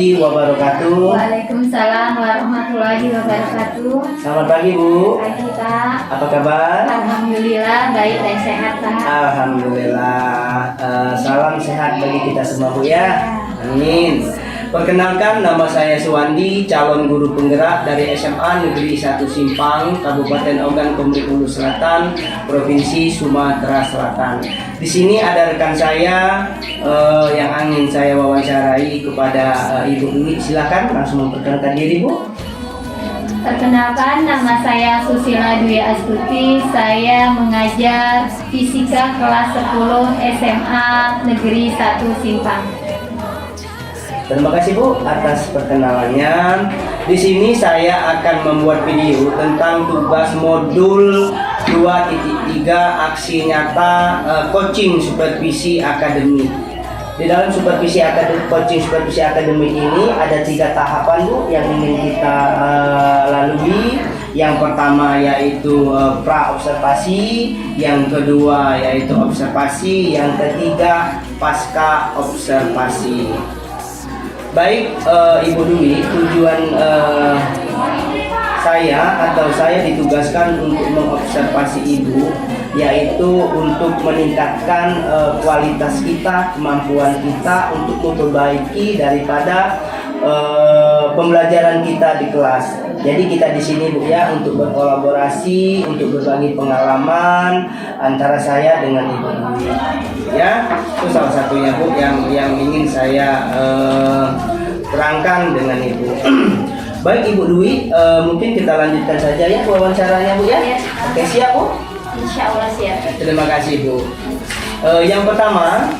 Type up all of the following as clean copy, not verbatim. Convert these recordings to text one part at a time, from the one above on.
warahmatullahi wabarakatuh. Waalaikumsalam warahmatullahi wabarakatuh. Selamat pagi Bu. Pagi Kak. Apa kabar? Alhamdulillah baik dan sehat Kak. Alhamdulillah. Salam sehat bagi kita semua Bu ya. Amin. Perkenalkan, nama saya Suwandi, calon guru penggerak dari SMA Negeri 1 Simpang, Kabupaten Ogan Komering Ulu Selatan, Provinsi Sumatera Selatan. Di sini ada rekan saya yang ingin saya wawancarai kepada Ibu Dwi. Silakan langsung memperkenalkan diri Bu. Perkenalkan, nama saya Susila Dwi Astuti. Saya mengajar fisika kelas 10 SMA Negeri 1 Simpang. Terima kasih Bu atas perkenalannya. Di sini saya akan membuat video tentang tugas modul 2.3 aksi nyata coaching supervisi akademik. Di dalam coaching supervisi akademik ini ada 3 tahapan Bu yang ingin kita lalui. Yang pertama yaitu pra observasi, yang kedua yaitu observasi, yang ketiga pasca observasi. Baik Ibu Dwi, tujuan saya ditugaskan untuk mengobservasi Ibu, yaitu untuk meningkatkan kualitas kita, kemampuan kita untuk memperbaiki daripada pembelajaran kita di kelas. Jadi kita di sini Bu ya untuk berkolaborasi, untuk berbagi pengalaman antara saya dengan Ibu Dwi. Ya, itu salah satunya Bu yang ingin saya terangkan dengan Ibu. Baik Ibu Dwi, mungkin kita lanjutkan saja ya wawancaranya Bu ya. Oke, siap Bu? Insya Allah siap. Terima kasih Bu. Yang pertama,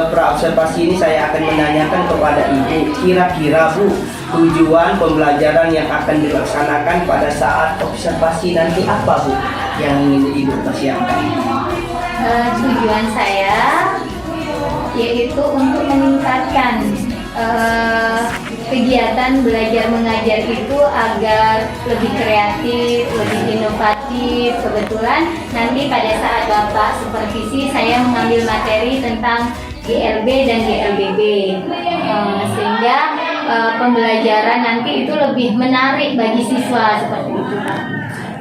pra observasi ini saya akan menanyakan kepada Ibu, kira-kira Bu, tujuan pembelajaran yang akan dilaksanakan pada saat observasi nanti apa Bu yang ingin Ibu persiapkan? Tujuan saya yaitu untuk meningkatkan kegiatan belajar mengajar itu agar lebih kreatif, lebih inovatif. Kebetulan nanti pada saat Bapak supervisi saya mengambil materi tentang GLB dan GLBB, sehingga pembelajaran nanti itu lebih menarik bagi siswa seperti itu Pak.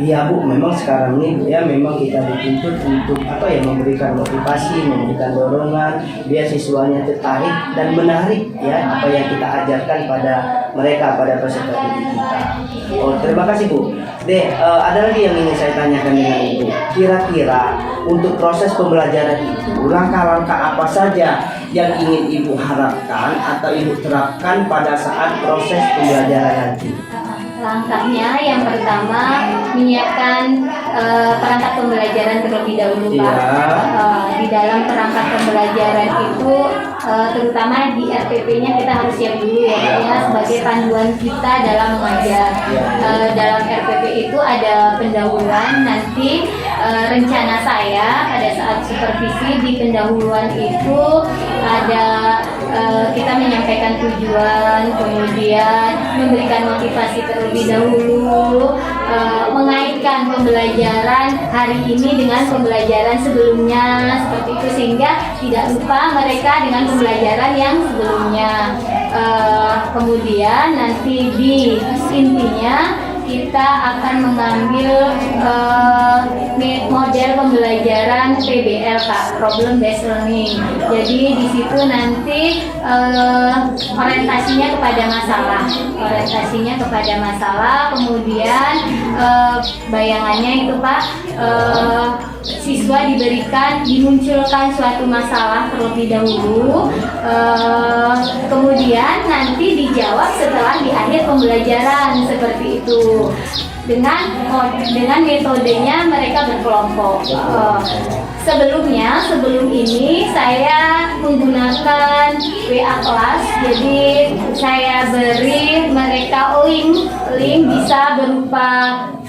Iya Bu, memang sekarang ini Bu ya memang kita dituntut untuk memberikan motivasi, memberikan dorongan biar siswanya tertarik dan menarik ya apa yang kita ajarkan pada mereka, pada peserta didik kita. Oh, terima kasih Bu. Ada lagi yang ingin saya tanyakan dengan Ibu. Kira-kira untuk proses pembelajaran itu langkah-langkah apa saja yang ingin Ibu harapkan atau Ibu terapkan pada saat proses pembelajaran nanti? Langkahnya yang pertama menyiapkan perangkat pembelajaran terlebih dahulu Pak. Di dalam perangkat pembelajaran itu terutama di RPP-nya kita harus siap dulu ya sebagai panduan kita dalam mengajar. Dalam RPP itu ada pendahuluan, nanti rencana saya pada saat supervisi di pendahuluan itu ada kita menyampaikan tujuan, kemudian memberikan motivasi terlebih dahulu, mengaitkan pembelajaran hari ini dengan pembelajaran sebelumnya seperti itu sehingga tidak lupa mereka dengan pembelajaran yang sebelumnya. Kemudian nanti di intinya kita akan mengambil model pembelajaran PBL Kak, Problem Based Learning. Jadi di situ nanti orientasinya kepada masalah, kemudian bayangannya itu Pak, siswa dimunculkan suatu masalah terlebih dahulu, kemudian nanti dijawab setelah di akhir pembelajaran seperti itu. Dengan metodenya mereka berkelompok. Sebelum ini saya menggunakan WA kelas, jadi saya beri mereka link bisa berupa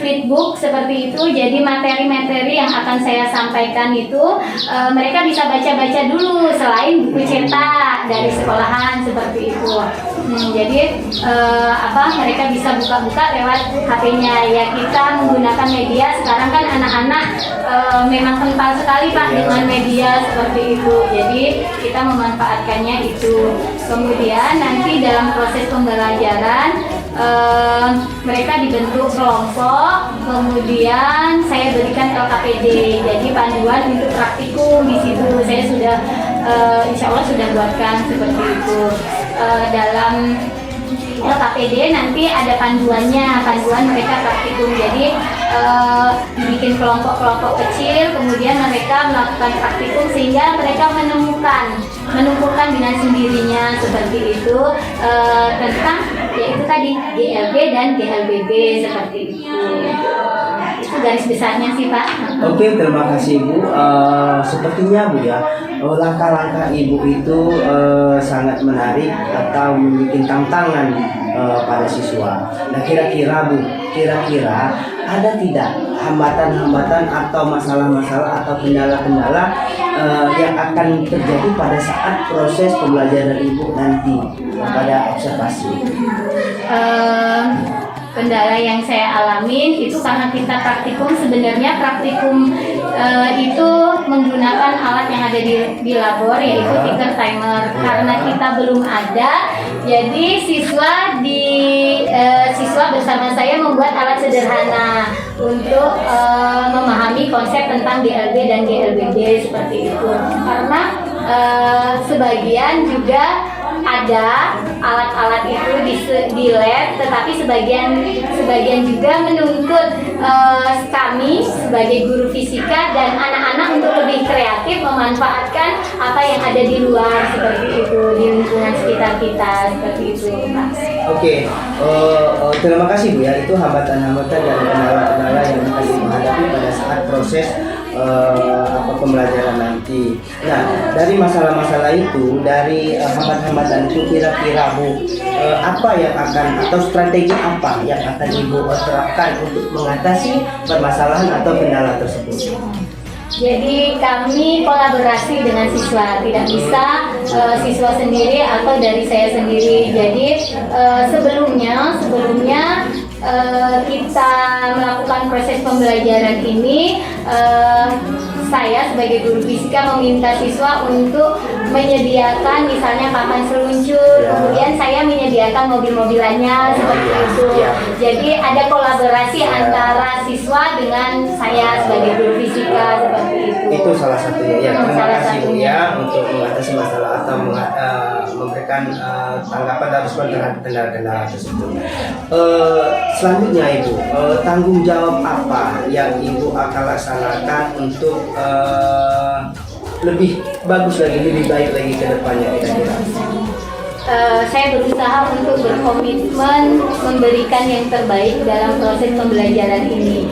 flipbook seperti itu. Jadi materi-materi yang akan saya sampaikan itu mereka bisa baca-baca dulu selain buku cetak dari sekolahan seperti itu. Jadi mereka bisa buka-buka lewat HP-nya. Ya, kita menggunakan media sekarang kan anak-anak memang kental sekali Pak dengan media seperti itu. Jadi kita memanfaatkannya itu. Kemudian nanti dalam proses pembelajaran mereka dibentuk kelompok, kemudian saya berikan LKPD, jadi panduan untuk praktikum di situ. Saya sudah insya Allah sudah buatkan seperti itu. Dalam LKPD nanti ada panduan mereka praktikum. Jadi dibikin kelompok-kelompok kecil, kemudian mereka melakukan praktikum sehingga mereka menumpukan dengan sendirinya seperti itu tentang yaitu tadi GLB dan GLBB seperti itu. Itu garis besarnya sih Pak. Oke, terima kasih Bu. Sepertinya Bu ya, langkah-langkah Ibu itu sangat menarik atau membuat tantangan pada siswa. Nah, kira-kira Bu, ada tidak hambatan-hambatan atau masalah-masalah atau kendala-kendala yang akan terjadi pada saat proses pembelajaran Ibu nanti pada observasi? Kendala yang saya alamin itu karena kita praktikum, sebenarnya praktikum itu menggunakan alat yang ada di labor yaitu ticker timer. Karena kita belum ada, jadi siswa bersama saya membuat alat sederhana untuk memahami konsep tentang GLB dan GLBD seperti itu. Karena sebagian juga ada alat-alat itu di lab, tetapi sebagian juga menuntut kami sebagai guru fisika dan anak-anak untuk lebih kreatif memanfaatkan apa yang ada di luar seperti itu, di lingkungan sekitar kita seperti itu Pak. Oke, terima kasih Bu ya. Itu hambatan-hambatan dan kendala-kendala yang akan dihadapi pada saat proses pembelajaran nanti. Nah, dari masalah-masalah itu, dari hambatan-hambatan itu, kira-kira Bu, apa yang akan atau strategi apa yang akan Ibu terapkan untuk mengatasi permasalahan atau kendala tersebut? Jadi kami kolaborasi dengan siswa, tidak bisa siswa sendiri atau dari saya sendiri. Jadi sebelumnya kita melakukan proses pembelajaran ini, saya sebagai guru fisika meminta siswa untuk menyediakan misalnya papan seluncur, kemudian saya menyediakan mobil-mobilannya seperti itu. Jadi ada kolaborasi antara siswa dengan saya sebagai guru fisika seperti itu. Itu salah satunya ya. Terima kasih Bu ya untuk mengatasi masalah atau memberikan tanggapan dan respon terhadap kendala-kendala tersebut. Selanjutnya Ibu, tanggung jawab apa yang Ibu akan laksanakan untuk lebih bagus lagi, lebih baik lagi ke depannya kira-kira? Saya berusaha untuk berkomitmen memberikan yang terbaik dalam proses pembelajaran ini,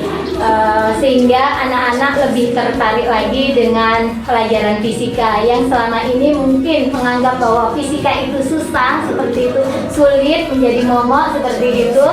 sehingga anak-anak lebih tertarik lagi dengan pelajaran fisika yang selama ini mungkin menganggap bahwa fisika itu susah, seperti itu, sulit, menjadi momok seperti itu.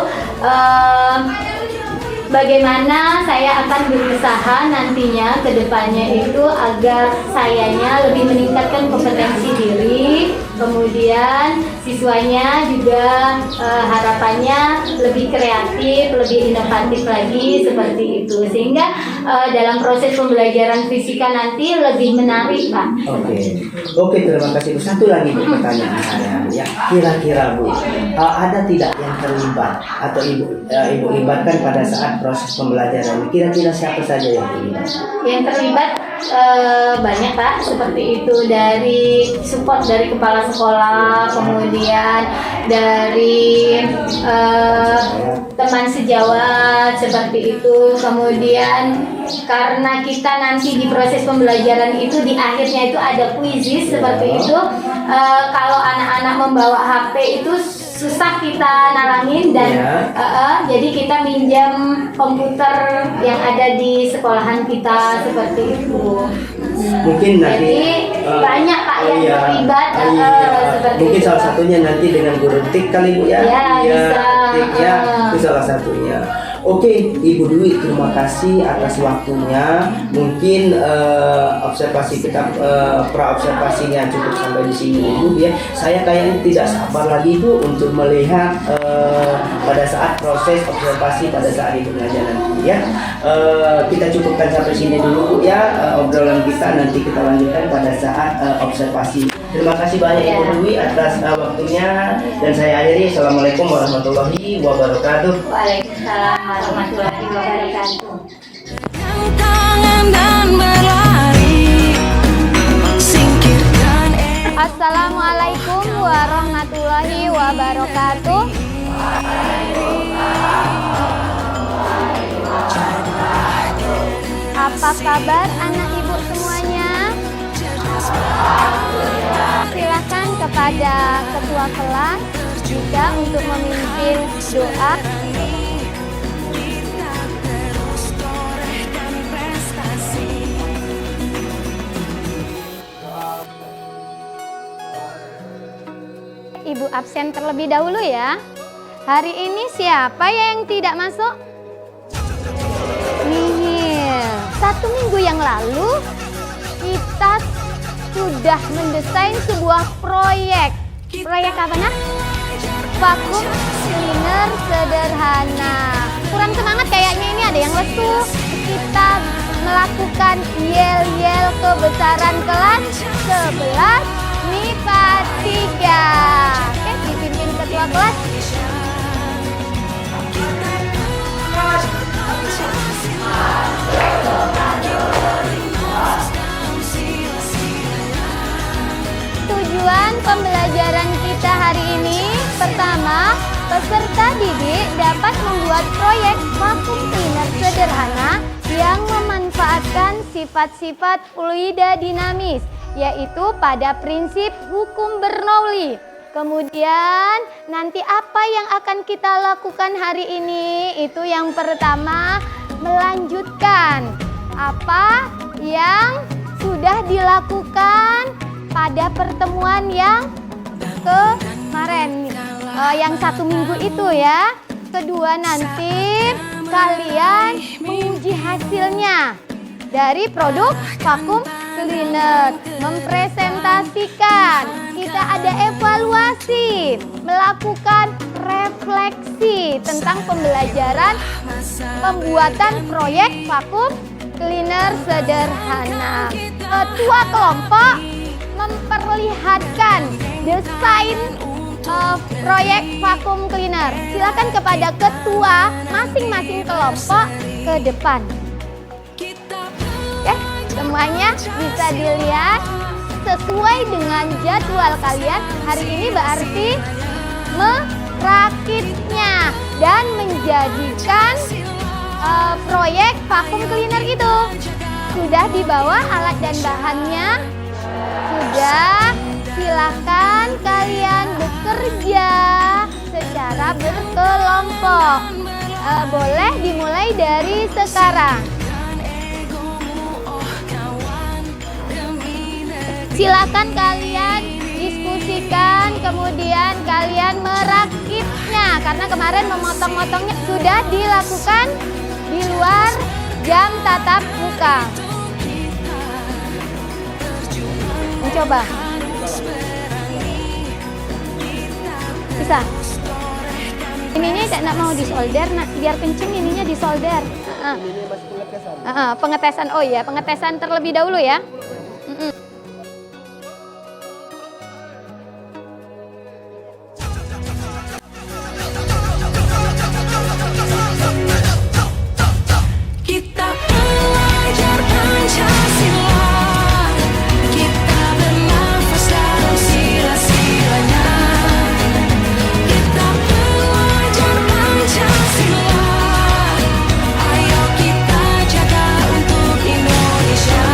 Bagaimana saya akan berusaha nantinya ke depannya itu agar sayanya lebih meningkatkan kompetensi diri, kemudian siswanya juga harapannya lebih kreatif, lebih inovatif lagi seperti itu, sehingga dalam proses pembelajaran fisika nanti lebih menarik Pak. Oke, terima kasih Bu. Satu lagi Bu, pertanyaan saya ya, kira-kira Bu, ada tidak yang terlibat atau Ibu libatkan pada saat proses pembelajaran? Kira-kira siapa saja yang terlibat? Yang terlibat banyak Pak, seperti itu, dari support dari kepala sekolah, kemudian dari teman sejawat seperti itu, kemudian karena kita nanti di proses pembelajaran itu di akhirnya itu ada kuisis seperti itu. Kalau anak-anak membawa HP itu susah kita nalangin dan jadi kita minjam komputer yang ada di sekolahan kita seperti itu. Mungkin nanti jadi banyak Pak yang terlibat seperti mungkin itu. Salah satunya nanti dengan guru TIK kali Bu ya. Bisa. TIK ya, itu salah satunya. Oke, Ibu Dwi, terima kasih atas waktunya. Mungkin observasi kita pra-observasinya cukup sampai di sini, Ibu ya. Saya kayaknya tidak sabar lagi Bu untuk melihat pada saat proses observasi pada saat Ibu ngajar nanti ya. Kita cukupkan sampai sini dulu Bu ya, obrolan kita nanti kita lanjutkan pada saat observasi. Terima kasih banyak Ibu Dwi atas waktunya dan saya akhiri. Assalamualaikum warahmatullahi wabarakatuh. Waalaikumsalam warahmatullahi wabarakatuh. Tangan dan berlari, singkirkan. Assalamualaikum warahmatullahi wabarakatuh. Apa kabar anak ibu semuanya? Silakan kepada ketua kelas juga untuk memimpin doa. Ibu absen terlebih dahulu ya. Hari ini siapa yang tidak masuk? Nihil. 1 minggu yang lalu kita sudah mendesain sebuah proyek. Proyek apa nah? Vakum cleaner sederhana. Kurang semangat kayaknya, ini ada yang lesu. Kita melakukan yel-yel kebesaran kelas 11 MIPA 3. Oke, dipimpin ketua kelas. Tujuan pembelajaran kita hari ini, pertama, peserta didik dapat membuat proyek vakum cleaner sederhana yang memanfaatkan sifat-sifat fluida dinamis, yaitu pada prinsip hukum Bernoulli. Kemudian nanti apa yang akan kita lakukan hari ini? Itu yang pertama, melanjutkan apa yang sudah dilakukan pada pertemuan yang kemarin, yang 1 minggu itu ya. Kedua, nanti kalian menguji hasilnya dari produk vakum cleaner, mempresentasikan, kita ada evaluasi, melakukan refleksi tentang pembelajaran pembuatan proyek vakum cleaner sederhana. Ketua kelompok memperlihatkan desain proyek vakum cleaner. Silakan kepada ketua masing-masing kelompok ke depan. Oke, semuanya bisa dilihat sesuai dengan jadwal kalian. Hari ini berarti merakitnya dan menjadikan proyek vakum cleaner itu. Sudah dibawa alat dan bahannya? Sudah. Silakan kalian bekerja secara berkelompok. Boleh dimulai dari sekarang. Silakan kalian diskusikan, kemudian kalian merakitnya. Karena kemarin memotong-motongnya sudah dilakukan di luar jam tatap muka. Mencoba. Bisa. Ininya tidak mau disolder, biar kenceng ininya disolder. Pengetesan. Oh iya, pengetesan terlebih dahulu ya. Kita belajar Pancasila, kita bernafas dalam sila-silanya. Kita belajar Pancasila, ayo kita jaga untuk Indonesia.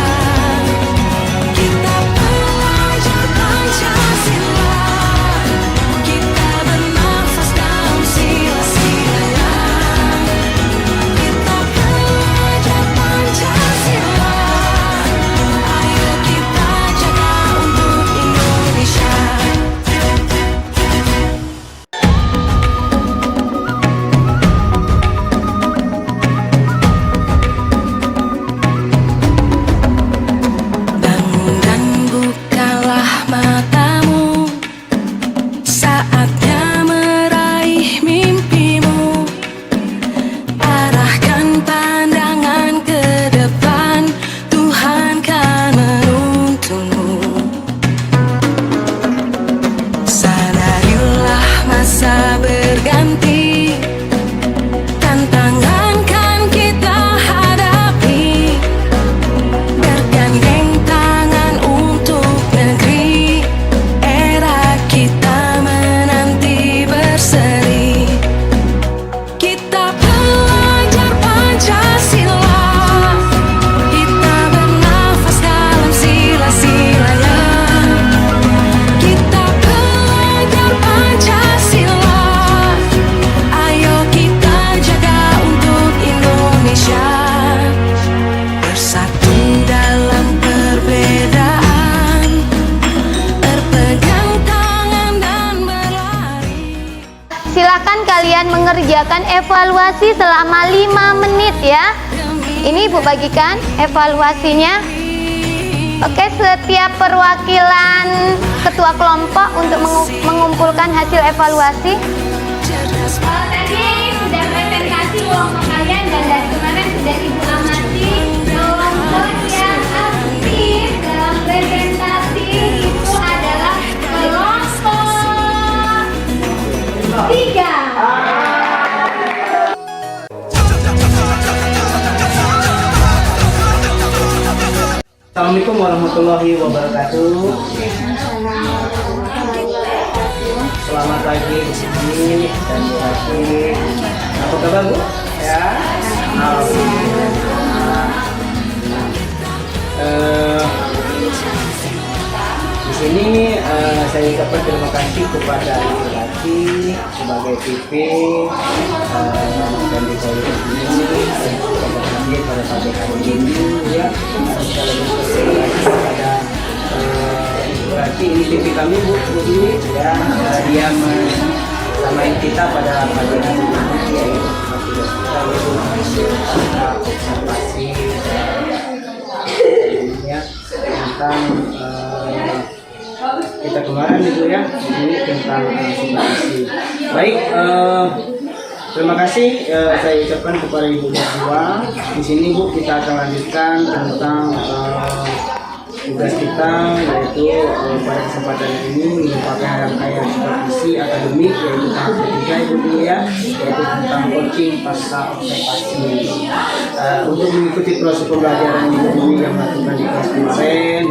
evaluasi selama 5 menit ya. Ini Ibu bagikan evaluasinya. Oke, setiap perwakilan ketua kelompok untuk mengumpulkan hasil evaluasi. Tadi sudah presentasi kelompok kalian dan dari kemarin sudah Ibu amati kelompok yang aktif dalam presentasi itu adalah kelompok 3. Assalamualaikum warahmatullahi wabarakatuh. Selamat pagi di sini dan pagi. Apa kabar Bu? Ya. Alhamdulillah. Di sini saya ucapkan terima kasih kepada Ibu Lati sebagai PP dan di saya ini hadir pada pagi hari ini ya. Saya lebih berterima kasih kepada berarti ini PP kami Bu Budi ya, dia menamain kita pada pagi hari ini yaitu kita observasi ya tentang kita kemarin itu ya, ini tentang supervisi. Baik, terima kasih saya ucapkan kepada Ibu Joshua. Di sini Bu kita akan lanjutkan tentang tugas kita, yaitu pada kesempatan ini merupakan rangkaian supervisi akademik yaitu tahap ketiga Ibu dulu ya, yaitu tentang coaching pasca observasi. Untuk mengikuti proses pembelajaran Ibu dulu yang melakukan di kelas kemarin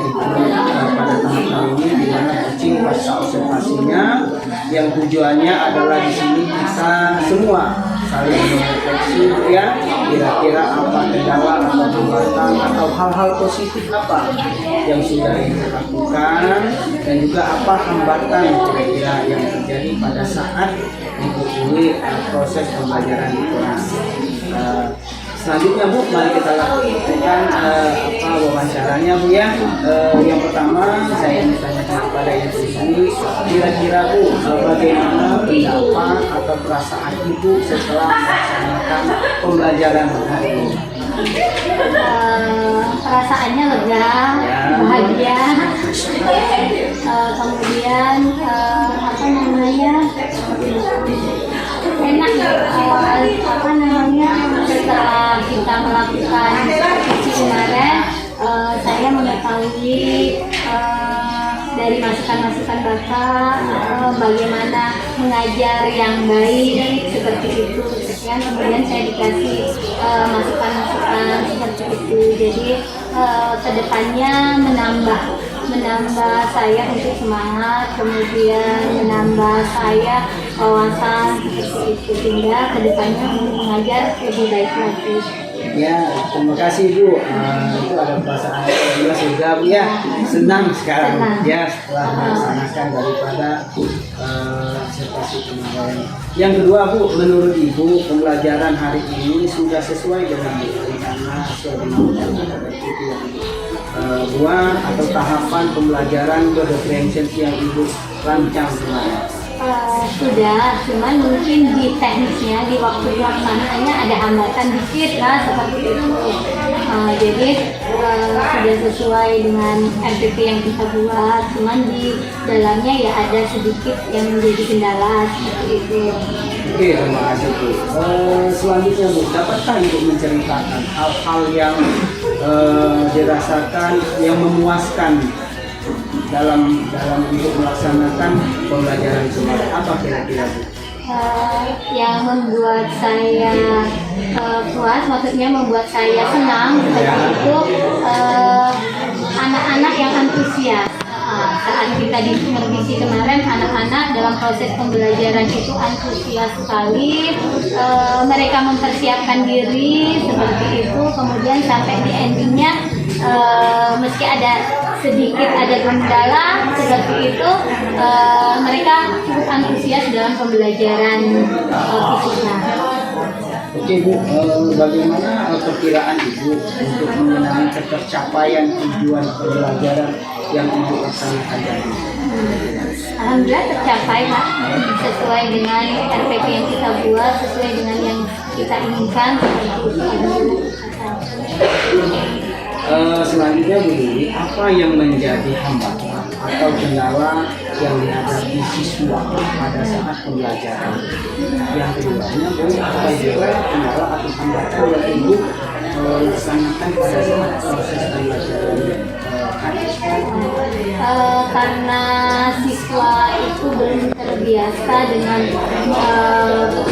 pada tahap kali ini, di mana coaching pasca observasinya yang tujuannya adalah di sini kita semua saling merefleksi ya, kira-kira apa kendala atau hambatan atau hal-hal positif apa yang sudah dilakukan dan juga apa hambatan kira-kira yang terjadi pada saat mengikuti proses pembelajaran di kelas. Selanjutnya Bu, mari kita lakukan wawancaranya Bu ya. Yang pertama saya bertanya kepada Ibu di sini, kira-kira Bu bagaimana pendapat atau perasaan Ibu setelah melaksanakan pembelajaran hari ini? Perasaannya lega, bahagia, kemudian apa namanya enak setelah kita melakukan supervisi kemarin saya mengetahui dari masukan-masukan Bapak bagaimana mengajar yang baik seperti itu kan, kemudian saya dikasih masukan-masukan seperti itu, jadi kedepannya menambah saya untuk semangat, kemudian menambah saya wawasan seperti itu, sehingga kedepannya untuk mengajar lebih baik lagi. Ya, terima kasih Bu. Itu ada perasaan juga sehingga Bu ya senang sekarang ya setelah melaksanakan daripada observasi kemarin. Yang kedua Bu, menurut Ibu pembelajaran hari ini sudah sesuai dengan rencana, sesuai dengan buah atau tahapan pembelajaran berreferensi yang Ibu rancang kemarin? Sudah, cuman mungkin di teknisnya, di waktu pelaksanaannya ada hambatan dikit lah seperti itu. Jadi sudah sesuai dengan MPP yang kita buat, cuman di dalamnya ya ada sedikit yang menjadi kendala seperti itu. Oke, terima kasih Bu. Selanjutnya Bu, dapatkah Ibu menceritakan hal-hal yang dirasakan yang memuaskan dalam untuk melaksanakan pembelajaran kemarin? Apa kira-kira Bu? Yang membuat saya puas, maksudnya membuat saya senang seperti itu, anak-anak yang antusias. Saat kita di supervisi kemarin, anak-anak dalam proses pembelajaran itu antusias sekali. Mereka mempersiapkan diri seperti itu, kemudian sampai di endingnya meski ada sedikit ada kendala seperti itu, mereka cukup antusias dalam pembelajaran fisika. Oke Bu, bagaimana perkiraan Ibu untuk mengenai ketercapaian tujuan pembelajaran yang Ibu laksanakan tadi? Alhamdulillah tercapai Pak, sesuai dengan RPP yang kita buat, sesuai dengan yang kita inginkan. Selanjutnya Bu Dwi, apa yang menjadi hambatan atau kendala yang dihadapi siswa pada saat pembelajaran? Yang keduanya, Bu, apa juga kendala atau hambatan yang Ibu laksanakan pada saat proses pembelajaran? Karena siswa itu belum terbiasa dengan metode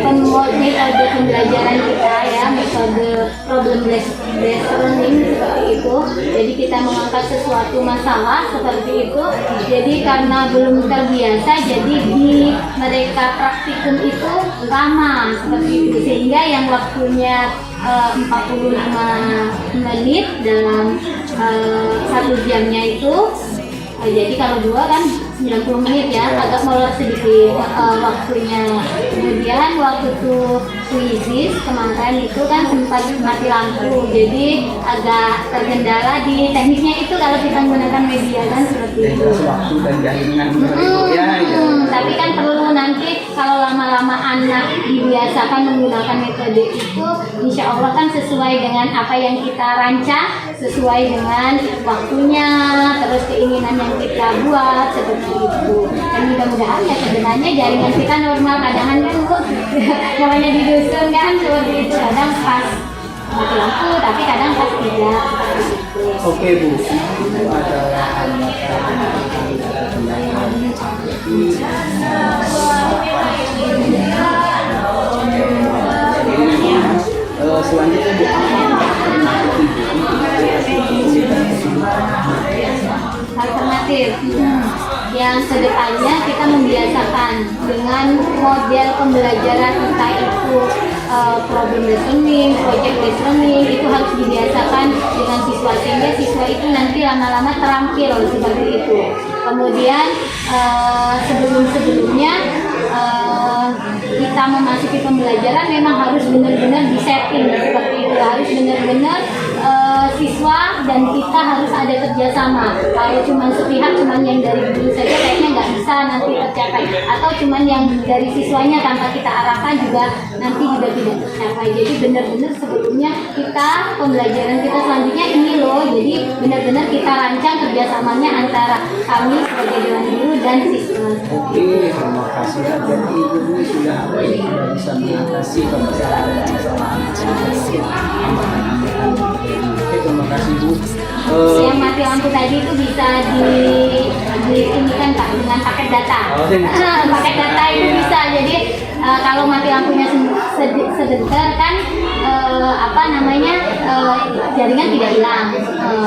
pembelajaran kita ya, metode problem based learning seperti itu. Jadi kita mengangkat sesuatu masalah seperti itu. Jadi karena belum terbiasa, jadi di mereka praktikum itu lama seperti itu, sehingga yang waktunya 45 menit dalam 1 jamnya itu, jadi kalau 2 kan 90 menit ya, agak molor sedikit waktunya. Kemudian waktu itu kuisis kemarin itu kan sempat mati lampu, jadi agak terkendala di tekniknya itu kalau kita menggunakan media kan seperti itu. Waktu dan jaringan ya. Tapi kan perlu nanti kalau lama-lama anak dibiasakan menggunakan metode itu, insya Allah kan sesuai dengan apa yang kita rancang, sesuai dengan waktunya, terus keinginan yang kita buat seperti itu. Dan mudah-mudahan ya sebenarnya jaringan kita normal, kadang kan namanya di dusun kan seperti itu, kadang pas mati lampu tapi kadang pas tidak. Oke Bu, itu adalah selanjutnya Bu, alternatif yang kedepannya kita membiasakan dengan model pembelajaran, entah itu problem based learning, project based learning, itu harus dibiasakan dengan siswa sehingga siswa itu nanti lama-lama terampil seperti itu. Kemudian sebelum-sebelumnya kita memasuki pembelajaran memang harus benar-benar disetting seperti itu, harus benar-benar siswa dan kita harus ada kerjasama. Kalau cuma sepihak, cuma yang dari guru saja kayaknya nggak bisa nanti tercapai, atau cuma yang dari siswanya tanpa kita arahkan juga nanti juga tidak tercapai. Jadi benar-benar sebelumnya kita pembelajaran kita selanjutnya ini loh, jadi benar-benar kita rancang kerjasamanya antara kami sebagai dewan guru dan siswa. Oke, terima kasih. Jadi Ibu ini sudah bisa mengatasi permasalahan Oke, terima kasih Bu. Yang mati lampu tadi itu bisa ini kan Pak dengan paket data. Paket data itu bisa. Jadi kalau mati lampunya sebentar kan jaringan tidak hilang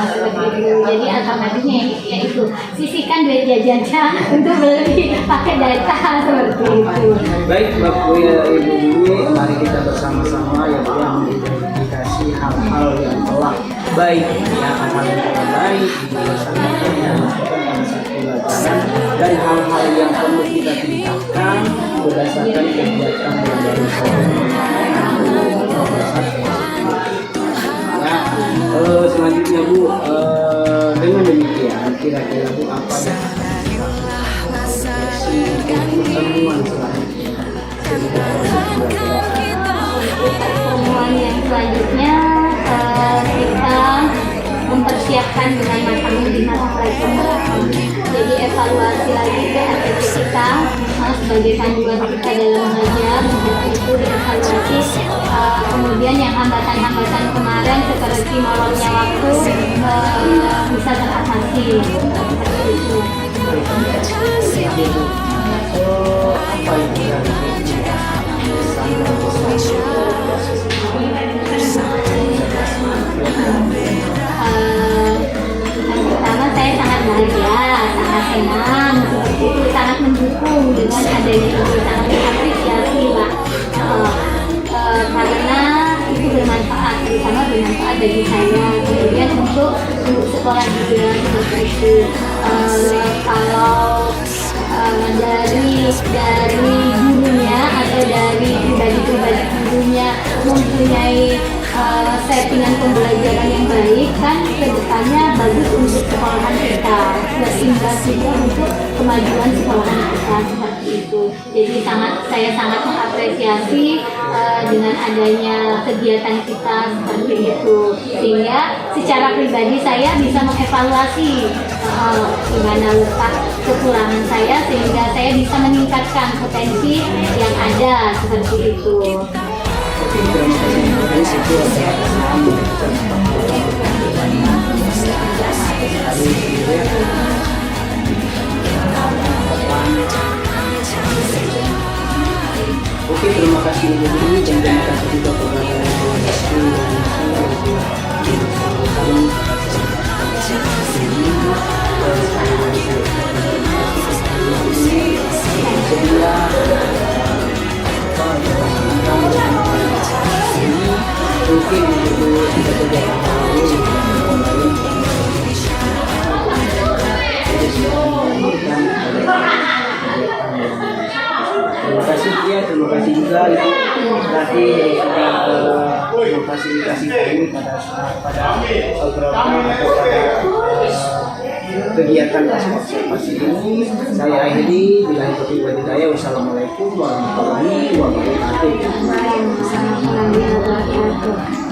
seperti itu. Jadi alternatifnya yaitu sisihkan duit jajannya untuk beli paket data seperti itu. Baik Bapak Ibu Dwi, mari kita bersama-sama ya Bu yang mengidentifikasi hal-hal yang telah baik, ya hal-hal yang telah baik dilaksanakan dan dilakukan pada saat pembelajaran, dan hal-hal yang perlu kita tingkatkan berdasarkan kegiatan yang baru saja. Selanjutnya Bu, dengan demikian kira-kira Bu apa yang pertemuan selanjutnya? Pertemuan yang selanjutnya kita mempersiapkan dengan matang di masa pelajaran. Jadi evaluasi lagi ke RPP kita sebagai panduan kita dalam mengajar, itu dievaluasi. Kemudian yang hambatan-hambatan kemarin seperti molornya waktu bisa teratasi seperti itu. Apa yang yang pertama saya sangat bahagia, sangat senang, seperti itu, sangat mendukung dengan adanya ini, sangat mengapresiasi Pak, karena itu bermanfaat, terutama bermanfaat bagi saya. Kemudian untuk sekolah juga seperti itu. Kalau dari gurunya atau dari pribadi gurunya mempunyai settingan pembelajaran yang baik kan kedepannya bagus untuk sekolahan kita, berimbas juga untuk kemajuan sekolahan kita seperti itu. Jadi saya sangat mengapresiasi dengan adanya kegiatan kita seperti itu, sehingga secara pribadi saya bisa mengevaluasi di mana letak kekurangan saya sehingga saya bisa meningkatkan potensi yang ada seperti itu. Oke, terima kasih. Itu adalah Oke, terima kasih Ibu Dwi dan terima kasih juga kepada mungkin itu tidak terima kasih ya, terima kasih juga Ibu nanti sudah memfasilitasi kami pada program atau pada kegiatan observasi ini. Saya akhiri bila itu hidayah. Wassalamualaikum warahmatullahi wabarakatuh. Waalaikumsalam warahmatullahi wabarakatuh.